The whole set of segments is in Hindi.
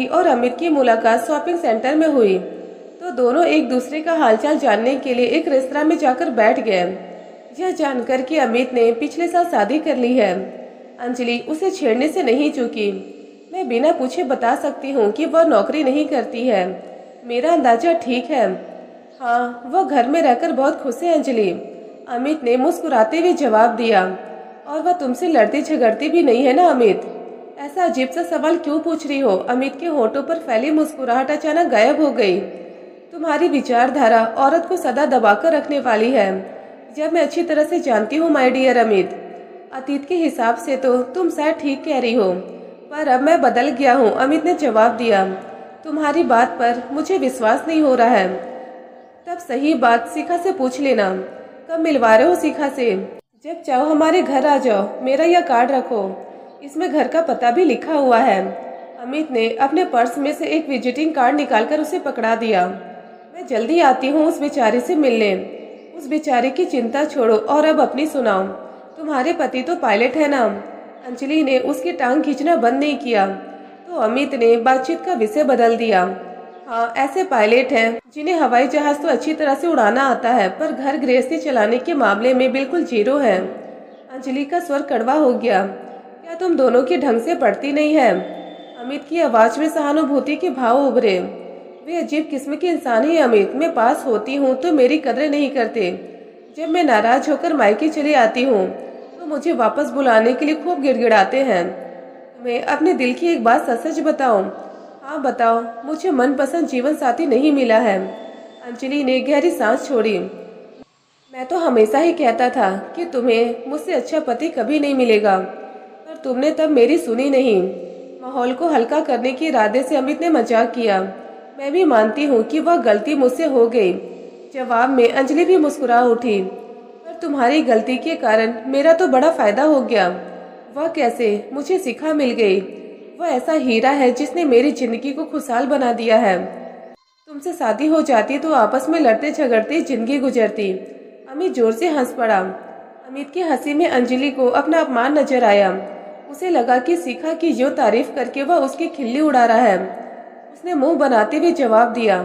और अमित की मुलाकात शॉपिंग सेंटर में हुई तो दोनों एक दूसरे का हालचाल जानने के लिए एक रेस्तरां में जाकर बैठ गए। यह जानकर कि अमित ने पिछले साल शादी कर ली है, अंजलि उसे छेड़ने से नहीं चूकी। मैं बिना पूछे बता सकती हूँ कि वह नौकरी नहीं करती है। मेरा अंदाजा ठीक है। हाँ, वह घर में रहकर बहुत खुश है अंजलि, अमित ने मुस्कुराते हुए जवाब दिया। और वह तुमसे लड़ती झगड़ती भी नहीं है ना अमित? ऐसा अजीब सा सवाल क्यों पूछ रही हो? अमित के होठों पर फैली मुस्कुराहट अचानक गायब हो गई। तुम्हारी विचारधारा औरत को सदा दबाकर रखने वाली है, जब मैं अच्छी तरह से जानती हूँ माय डियर अमित। अतीत के हिसाब से तो तुम शायद ठीक कह रही हो, पर अब मैं बदल गया हूँ, अमित ने जवाब दिया। तुम्हारी बात पर मुझे विश्वास नहीं हो रहा है। तब सही बात शिखा से पूछ लेना। कब मिलवा रहे हो शिखा से? जब चाहो हमारे घर आ जाओ। मेरा यह कार्ड रखो, इसमें घर का पता भी लिखा हुआ है। अमित ने अपने पर्स में से एक विजिटिंग कार्ड निकालकर उसे पकड़ा दिया। मैं जल्दी आती हूँ उस बेचारे से मिलने। उस बेचारे की चिंता छोड़ो और अब अपनी सुनाओ। तुम्हारे पति तो पायलट है ना? अंजलि ने उसकी टांग खींचना बंद नहीं किया तो अमित ने बातचीत का विषय बदल दिया। हाँ, ऐसे पायलट हैं जिन्हें हवाई जहाज तो अच्छी तरह से उड़ाना आता है, पर घर गृहस्थी चलाने के मामले में बिल्कुल जीरो है। अंजलि का स्वर कड़वा हो गया। क्या तुम दोनों की ढंग से पड़ती नहीं है? अमित की आवाज में सहानुभूति के भाव उभरे। वे अजीब किस्म के इंसान ही अमित। मैं पास होती हूँ तो मेरी कदर नहीं करते। जब मैं नाराज होकर मायके चली आती हूँ तो मुझे वापस बुलाने के लिए खूब गिड़गिड़ाते हैं। मैं अपने दिल की एक बात सच सच बताऊं? हाँ बताओ। मुझे मनपसंद जीवन साथी नहीं मिला है। अंजलि ने गहरी सांस छोड़ी। मैं तो हमेशा ही कहता था कि तुम्हें मुझसे अच्छा पति कभी नहीं मिलेगा, पर तुमने तब मेरी सुनी नहीं। माहौल को हल्का करने के इरादे से अमित ने मजाक किया। मैं भी मानती हूँ कि वह गलती मुझसे हो गई। जवाब में अंजलि भी मुस्कुरा उठी। पर तुम्हारी गलती के कारण मेरा तो बड़ा फायदा हो गया। वह कैसे? मुझे शिखा मिल गई। वह ऐसा हीरा है जिसने मेरी जिंदगी को खुशहाल बना दिया है। तुमसे शादी हो जाती तो आपस में लड़ते झगड़ते जिंदगी गुजरती। अमित जोर से हंस पड़ा। अमित की हंसी में अंजलि को अपना अपमान नजर आया। उसे लगा कि शिखा की जो तारीफ करके वह उसकी खिल्ली उड़ा रहा है। उसने मुंह बनाते हुए जवाब दिया,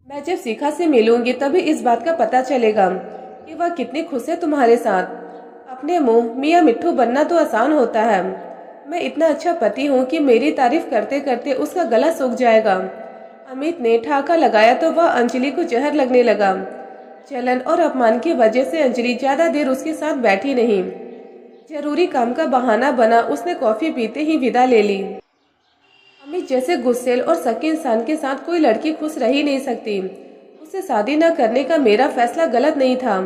मैं जब शिखा से मिलूंगी तभी इस बात का पता चलेगा कि वह कितनी खुश है तुम्हारे साथ। अपने मुंह मियाँ मिट्ठू बनना तो आसान होता है। मैं इतना अच्छा पति हूँ कि मेरी तारीफ करते करते उसका गला सूख जाएगा। अमित ने ठाका लगाया तो वह अंजलि को जहर लगने लगा। जलन और अपमान की वजह से अंजलि ज्यादा देर उसके साथ बैठी नहीं। जरूरी काम का बहाना बना उसने कॉफी पीते ही विदा ले ली। अमित जैसे गुस्सेल और सके इंसान के साथ कोई लड़की खुश रह ही नहीं सकती। उससे शादी न करने का मेरा फैसला गलत नहीं था।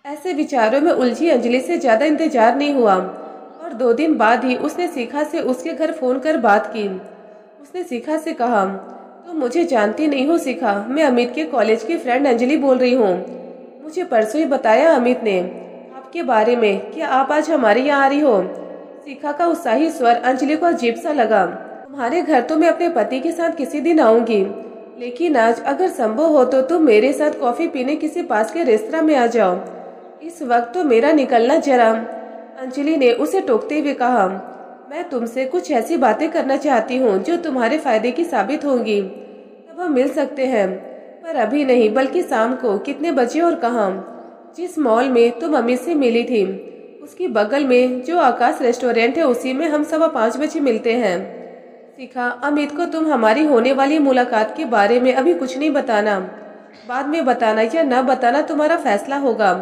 ऐसे विचारों में उलझी अंजलि से ज्यादा इंतजार नहीं हुआ और 2 दिन बाद ही उसने शिखा से उसके घर फोन कर बात की। उसने शिखा से कहा, तुम मुझे जानती नहीं हो शिखा, मैं अमित के कॉलेज की फ्रेंड अंजलि बोल रही हूँ। मुझे परसों ही बताया अमित ने आपके बारे में। क्या आप आज हमारे यहाँ आ रही हो? शिखा का उत्साही स्वर अंजलि को अजीब सा लगा। तुम्हारे घर तो मैं अपने पति के साथ किसी दिन आऊंगी, लेकिन आज अगर संभव हो तो तुम मेरे साथ कॉफी पीने किसी पास के रेस्तरां में आ जाओ। इस वक्त तो मेरा निकलना जरा। अंजलि ने उसे टोकते हुए कहा, मैं तुमसे कुछ ऐसी बातें करना चाहती हूँ जो तुम्हारे फायदे की साबित होंगी। तब हम मिल सकते हैं, पर अभी नहीं, बल्कि शाम को। कितने बजे और कहाँ? जिस मॉल में तुम अमित से मिली थी उसकी बगल में जो आकाश रेस्टोरेंट है उसी में हम 5:15 बजे मिलते हैं। शिखा, अमित को तुम हमारी होने वाली मुलाकात के बारे में अभी कुछ नहीं बताना। बाद में बताना या न बताना तुम्हारा फैसला होगा।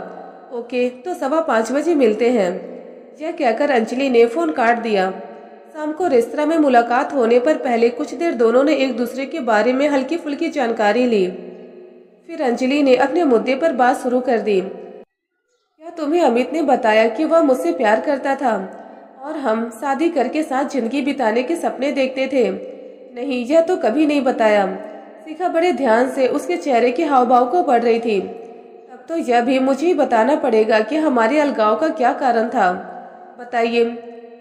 ओके, तो 5:15 बजे मिलते हैं। यह कहकर अंजलि ने फोन काट दिया। शाम को रेस्तरां में मुलाकात होने पर पहले कुछ देर दोनों ने एक दूसरे के बारे में हल्की फुल्की जानकारी ली। फिर अंजलि ने अपने मुद्दे पर बात शुरू कर दी। क्या तुम्हें अमित ने बताया कि वह मुझसे प्यार करता था और हम शादी करके साथ जिंदगी बिताने के सपने देखते थे? नहीं, यह तो कभी नहीं बताया। शिखा बड़े ध्यान से उसके चेहरे के हाव भाव को पढ़ रही थी। अब तो यह भी मुझे ही बताना पड़ेगा कि हमारे अलगाव का क्या कारण था। बताइए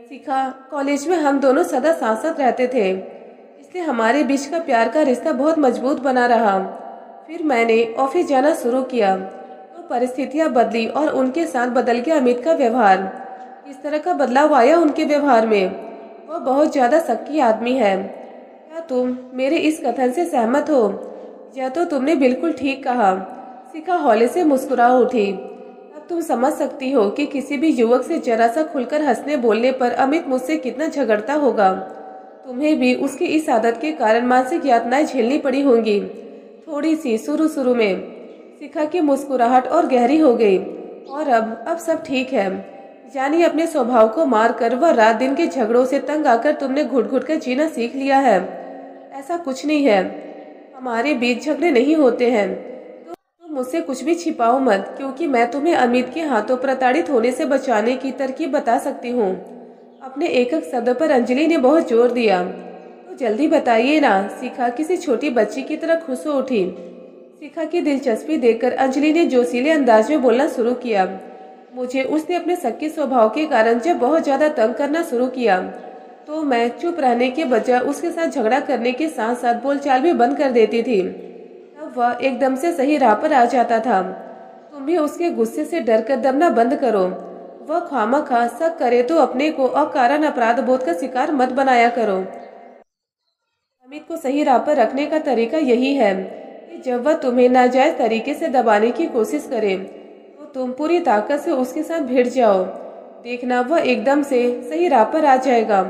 शिखा। कॉलेज में हम दोनों सदा साथ साथ रहते थे, इसलिए हमारे बीच का प्यार का रिश्ता बहुत मजबूत बना रहा। फिर मैंने ऑफिस जाना शुरू किया तो परिस्थितियां बदली और उनके साथ बदल गया अमित का व्यवहार। इस तरह का बदलाव आया उनके व्यवहार में। वह बहुत ज्यादा शक्की आदमी है। क्या तुम मेरे इस कथन से सहमत हो? यह तो तुमने बिल्कुल ठीक कहा। शिखा हौले से मुस्कुरा उठी। अब तुम समझ सकती हो कि किसी भी युवक से जरा सा खुलकर हंसने बोलने पर अमित मुझसे कितना झगड़ता होगा। तुम्हें भी उसकी इस आदत के कारण मानसिक यातनाएं झेलनी पड़ी होंगी, थोड़ी सी शुरू में। शिखा की मुस्कुराहट और गहरी हो गई। और अब सब ठीक है। यानी अपने स्वभाव को मारकर वह रात दिन के झगड़ों से तंग आकर तुमने घुट घुट कर जीना सीख लिया है। ऐसा कुछ नहीं है, हमारे बीच झगड़े नहीं होते हैं। तुम मुझसे कुछ भी छिपाओ मत, क्योंकि मैं तुम्हें अमित के हाथों प्रताड़ित होने से बचाने की तरकीब बता सकती हूँ। अपने एकक शब्द पर अंजलि ने बहुत जोर दिया। तो जल्दी बताइए ना, शिखा किसी छोटी बच्ची की तरह खुश हो उठी। शिखा की दिलचस्पी देखकर अंजलि ने जोशीले अंदाज में बोलना शुरू किया। मुझे उसने अपने शक्की स्वभाव के कारण जब बहुत ज्यादा तंग करना शुरू किया, तो मैं चुप रहने के बजाय उसके साथ झगड़ा करने के साथ साथ बोलचाल भी बंद कर देती थी। तब वह एकदम से सही राह पर आ जाता था। तुम भी उसके गुस्से से डरकर दबना बंद करो। वह खामखा शक करे तो अपने को अकारण अपराध बोध का शिकार मत बनाया करो। अमित को सही राह पर रखने का तरीका यही है कि जब वह तुम्हें नाजायज तरीके से दबाने की कोशिश करे, तो तुम पूरी ताकत से उसके साथ भिड़ जाओ। देखना, वह एकदम से सही राह पर आ जाएगा।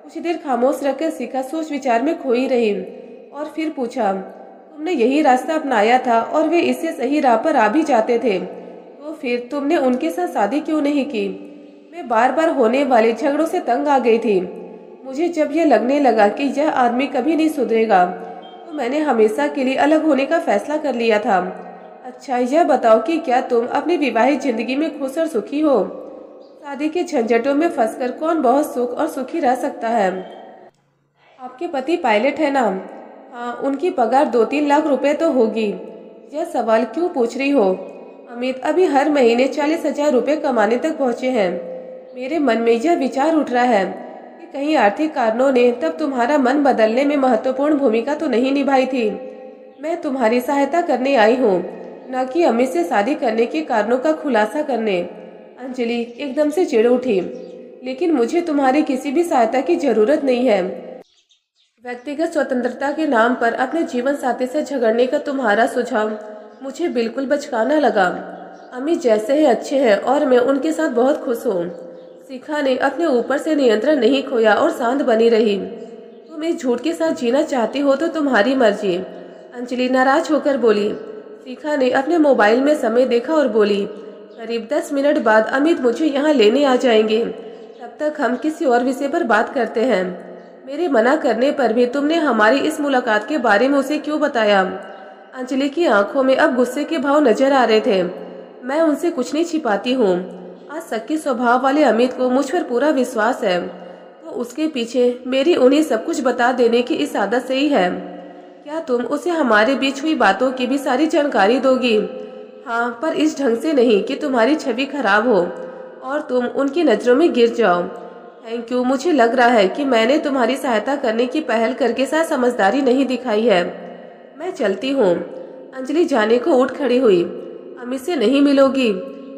कुछ देर खामोश रखकर शिखा सोच विचार में खोई रही और फिर पूछा, तुमने यही रास्ता अपनाया था और वे इससे सही राह पर आ भी जाते थे, तो फिर तुमने उनके साथ शादी क्यों नहीं की? मैं बार बार होने वाले झगड़ों से तंग आ गई थी। मुझे जब यह लगने लगा कि यह आदमी कभी नहीं सुधरेगा, तो मैंने हमेशा के लिए अलग होने का फैसला कर लिया था। अच्छा, यह बताओ कि क्या तुम अपनी विवाहित जिंदगी में खुश और सुखी हो? शादी के झंझटों में फंसकर कौन बहुत सुख और सुखी रह सकता है? आपके पति पायलट है ना? हाँ, उनकी पगार 2-3 लाख रुपए तो होगी। यह सवाल क्यों पूछ रही हो? अमित अभी हर महीने 40,000 रुपए कमाने तक पहुंचे हैं। मेरे मन में यह विचार उठ रहा है कि कहीं आर्थिक कारणों ने तब तुम्हारा मन बदलने में महत्वपूर्ण भूमिका तो नहीं निभाई थी। मैं तुम्हारी सहायता करने आई हूँ, न कि अमित से शादी करने के कारणों का खुलासा करने। अंजलि एकदम से चिढ़ उठी। लेकिन मुझे तुम्हारी किसी भी सहायता की जरूरत नहीं है। व्यक्तिगत स्वतंत्रता के नाम पर अपने जीवन साथी से झगड़ने का तुम्हारा सुझाव मुझे बिल्कुल बचकाना लगा। अमित जैसे हैं अच्छे हैं और मैं उनके साथ बहुत खुश हूँ। शिखा ने अपने ऊपर से नियंत्रण नहीं खोया और शांत बनी रही। तुम इस झूठ के साथ जीना चाहती हो तो तुम्हारी मर्जी, अंजलि नाराज होकर बोली। शिखा ने अपने मोबाइल में समय देखा और बोली, करीब 10 मिनट बाद अमित मुझे यहाँ लेने आ जाएंगे। तब तक हम किसी और विषय पर बात करते हैं। मेरे मना करने पर भी तुमने हमारी इस मुलाकात के बारे में उसे क्यों बताया? अंजलि की आंखों में अब गुस्से के भाव नजर आ रहे थे। मैं उनसे कुछ नहीं छिपाती हूँ। आज शक्की स्वभाव वाले अमित को मुझ पर पूरा विश्वास है, तो उसके पीछे मेरी उन्हें सब कुछ बता देने की इस आदत से ही है। क्या तुम उसे हमारे बीच हुई बातों की भी सारी जानकारी दोगी? हाँ, पर इस ढंग से नहीं कि तुम्हारी छवि खराब हो और तुम उनकी नजरों में गिर जाओ। Thank you. मुझे लग रहा है कि मैंने तुम्हारी सहायता करने की पहल करके शायद समझदारी नहीं दिखाई है। मैं चलती हूँ। अंजलि जाने को उठ खड़ी हुई। अमित से नहीं मिलोगी?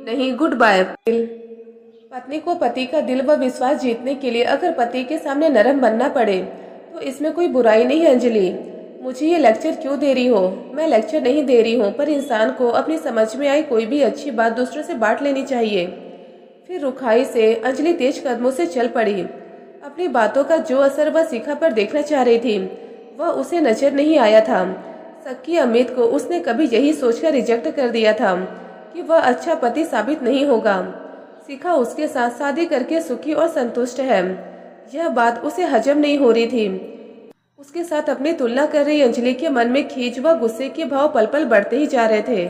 नहीं, गुड बाय। पत्नी को पति का दिल व विश्वास जीतने के लिए अगर पति के सामने नरम बनना पड़े तो इसमें कोई बुराई नहीं है। अंजलि, मुझे ये लेक्चर क्यों दे रही हो? मैं लेक्चर नहीं दे रही हूँ, पर इंसान को अपनी समझ में आई कोई भी अच्छी बात दूसरों से बांट लेनी चाहिए। फिर रुखाई से अंजलि तेज कदमों से चल पड़ी। अपनी बातों का जो असर वह शिखा पर देखना चाह रही थी वह उसे नजर नहीं आया था। शक्की अमित को उसने कभी यही सोचकर रिजेक्ट कर दिया था कि वह अच्छा पति साबित नहीं होगा। शिखा उसके साथ शादी करके सुखी और संतुष्ट है, यह बात उसे हजम नहीं हो रही थी। उसके साथ अपनी तुलना कर रही अंजलि के मन में खींच व गुस्से के भाव पल पल बढ़ते ही जा रहे थे।